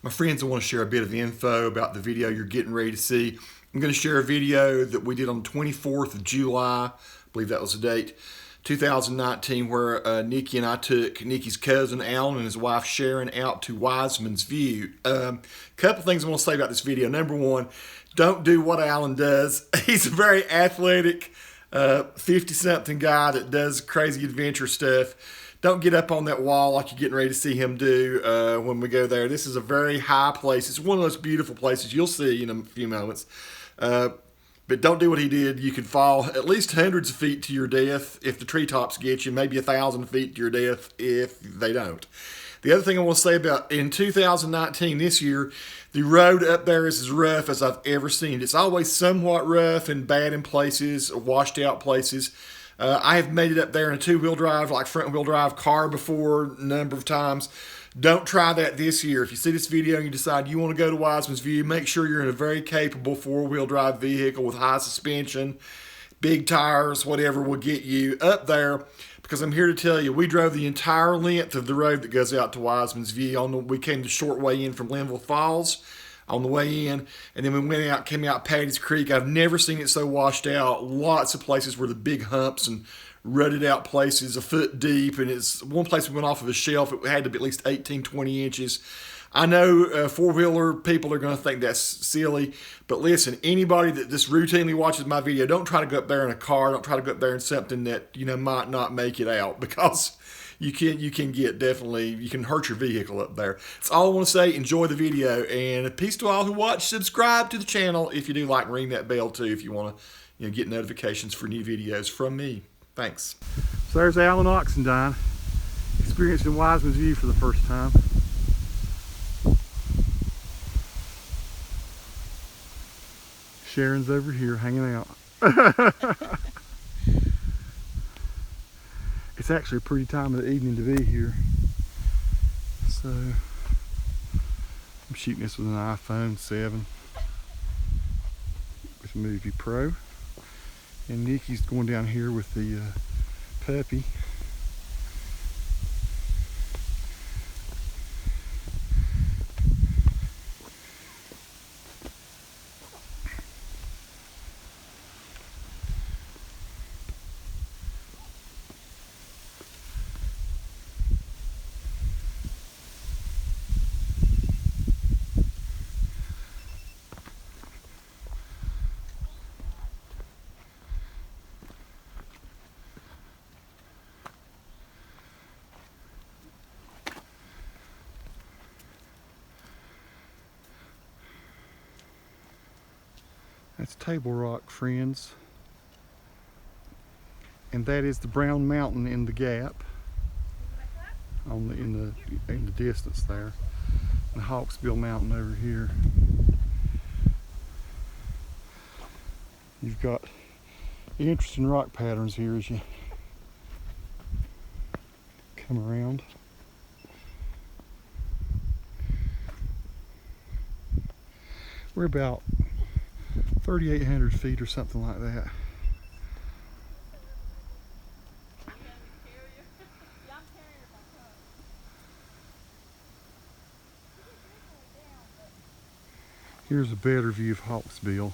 My friends, I want to share a bit of info about the video you're getting ready to see. I'm going to share a video that we did on the 24th of July, I believe that was the date, 2019, where Nikki and I took Nikki's cousin Allen and his wife Sharon out to Wiseman's View. Couple things I want to say about this video. Number one, don't do what Allen does. He's a very athletic 50-something guy that does crazy adventure stuff. Don't get up on that wall like you're getting ready to see him do when we go there. This is a very high place. It's one of those beautiful places you'll see in a few moments. But don't do what he did. You could fall at least hundreds of feet to your death if the treetops get you, maybe 1,000 feet to your death if they don't. The other thing I want to say about in 2019, this year, the road up there is as rough as I've ever seen it. It's always somewhat rough and bad in places, washed out places. I have made it up there in a two-wheel drive, like front-wheel drive car before a number of times. Don't try that this year. If you see this video and you decide you want to go to Wiseman's View, make sure you're in a very capable four-wheel drive vehicle with high suspension, big tires, whatever will get you up there. Because I'm here to tell you, we drove the entire length of the road that goes out to Wiseman's View. We came the short way in from Linville Falls on the way in, and then we came out Patty's Creek. I've never seen it so washed out. Lots of places where the big humps and rutted out places a foot deep, and it's one place we went off of a shelf. It had to be at least 18, 20 inches. I know four-wheeler people are going to think that's silly, but listen, anybody that just routinely watches my video, don't try to go up there in a car. Don't try to go up there in something that might not make it out, because you can hurt your vehicle up there. That's all I want to say. Enjoy the video, and peace to all who watch. Subscribe to the channel if you do like, ring that bell too if you want to get notifications for new videos from me. Thanks. So there's Allen Oxendine experiencing Wiseman's View for the first time. Sharon's over here hanging out. It's actually a pretty time of the evening to be here. So I'm shooting this with an iPhone 7 with Movie Pro. And Nikki's going down here with the puppy. That's Table Rock, friends. And that is the Brown Mountain in the gap in the distance there. And Hawksbill Mountain over here. You've got interesting rock patterns here as you come around. We're about 3,800 feet or something like that. Here's a better view of Hawksbill.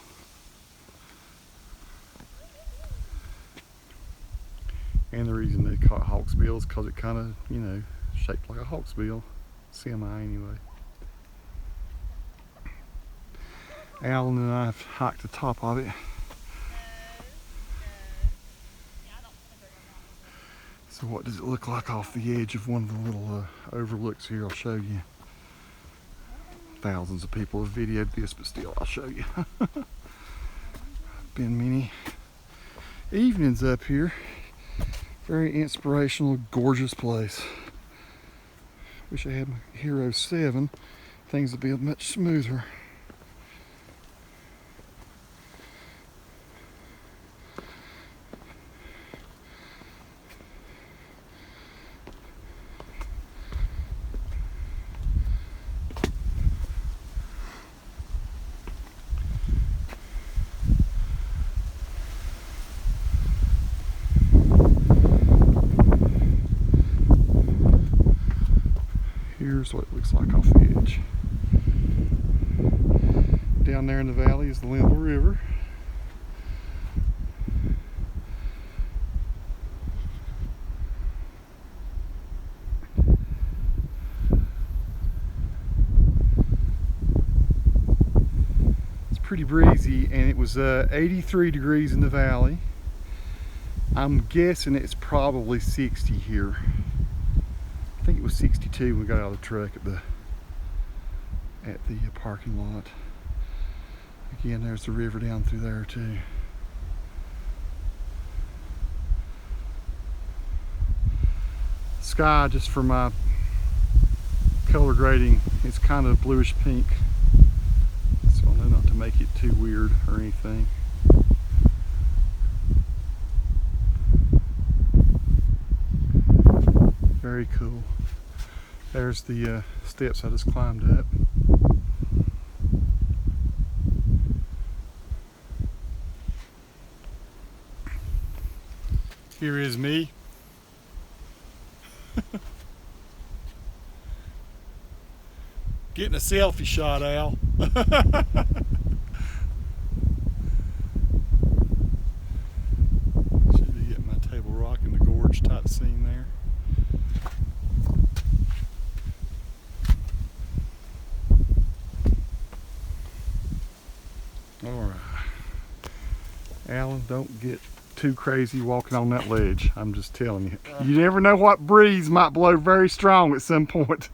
And the reason they call it Hawksbill is because it kind of, shaped like a hawksbill. Semi anyway. Allen and I have hiked the top of it. So what does it look like off the edge of one of the little overlooks here? I'll show you. Thousands of people have videoed this, but still I'll show you. Been many evenings up here. Very inspirational, gorgeous place. Wish I had my Hero 7. Things would be much smoother. Here's what it looks like off the edge. down there in the valley is the Linville River. It's pretty breezy, and it was 83 degrees in the valley. I'm guessing it's probably 60 here. I think it was 62 when we got out of the truck at the parking lot. Again, there's the river down through there too. Sky, just for my color grading, it's kind of bluish pink. So I know not to make it too weird or anything. Very cool. There's the steps I just climbed up. Here is me. Getting a selfie shot, Al. Should be getting my table rock in the gorge type scene there. Alright. Alan, don't get too crazy walking on that ledge. I'm just telling you. You never know what breeze might blow very strong at some point.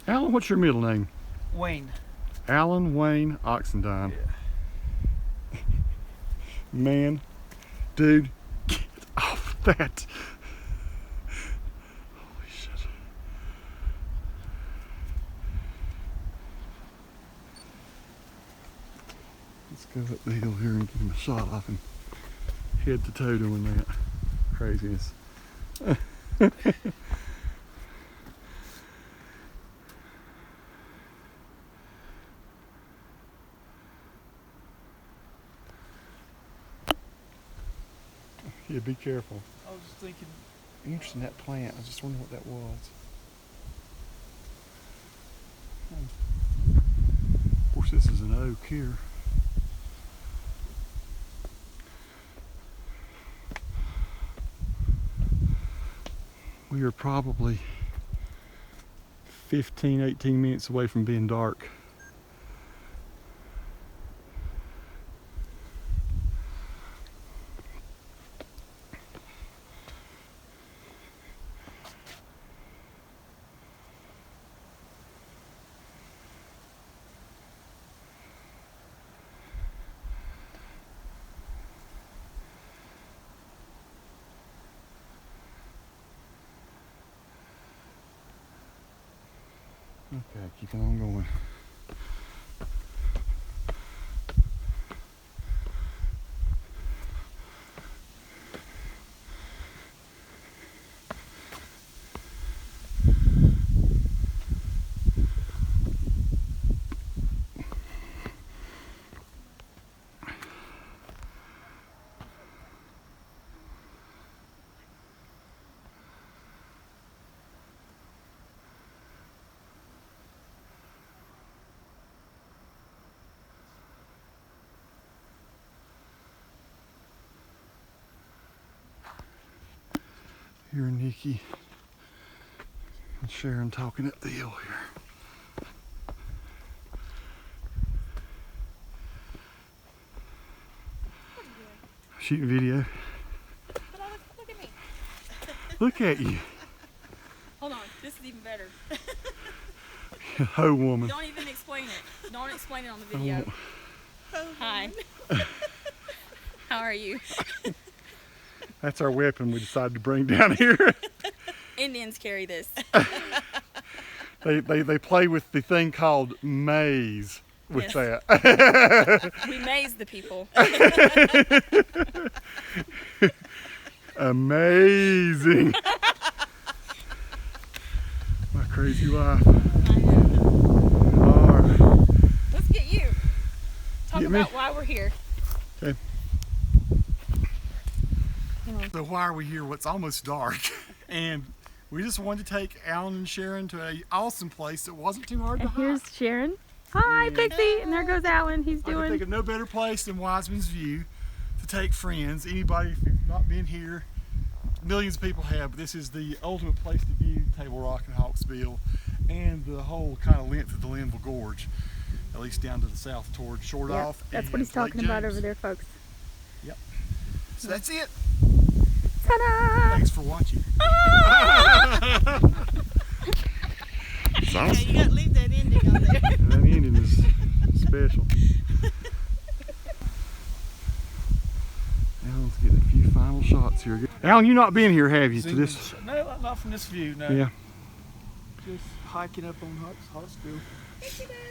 Alan, what's your middle name? Wayne. Allen Wayne Oxendine. Yeah. Man, dude, get off that. Holy shit. Let's go up the hill here and give him a shot off him. Head to toe doing that. Craziness. Yeah, be careful. I was just thinking. Interesting, that plant. I just wonder what that was. Of course, this is an oak here. We are probably 15, 18 minutes away from being dark. Okay, keep on going. Here, Nikki and Sharon talking up the hill here. Shooting video. But look at me. Look at you. Hold on, this is even better. Ho woman. Don't even explain it. Don't explain it on the video. Hi. How are you? That's our weapon we decided to bring down here. Indians carry this. They play with the thing called maze with Yes. that. We maze the people. Amazing. Crazy life. I know. All right. Let's get you. Talk Get me? about why we're here. Okay. So why are we here? Well, it's almost dark, and we just wanted to take Allen and Sharon to an awesome place that wasn't too hard to And hike. here's Sharon. Hi, And- Pixie. And there goes Allen. He's I can doing. think of no better place than Wiseman's View to take friends. Anybody, if you've not been here, millions of people have, but this is the ultimate place to view Table Rock and Hawksbill and the whole kind of length of the Linville Gorge, at least down to the south toward Shortoff. That's what and he's talking Lake about James. over there, folks. Yep. So that's it. Ta-da! Thanks for watching. Yeah, you gotta leave that ending on there. That ending is special. Alan's getting a few final shots here. Alan, you not been here, have you, to this? No, not from this view. No. Yeah. Just hiking up on Hawksbill.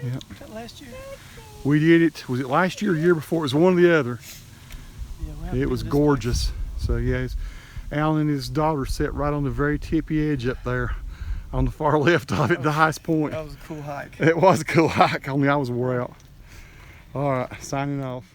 Yeah. Was that last year? We did it. Was it last year or year before? It was one or the other. Yeah, we haven't It been was to this gorgeous. So yeah, Alan and his daughter sat right on the very tippy edge up there, on the far left of it, the highest point. place. That was a cool hike. It was a cool hike. Only I was wore out. All right, signing off.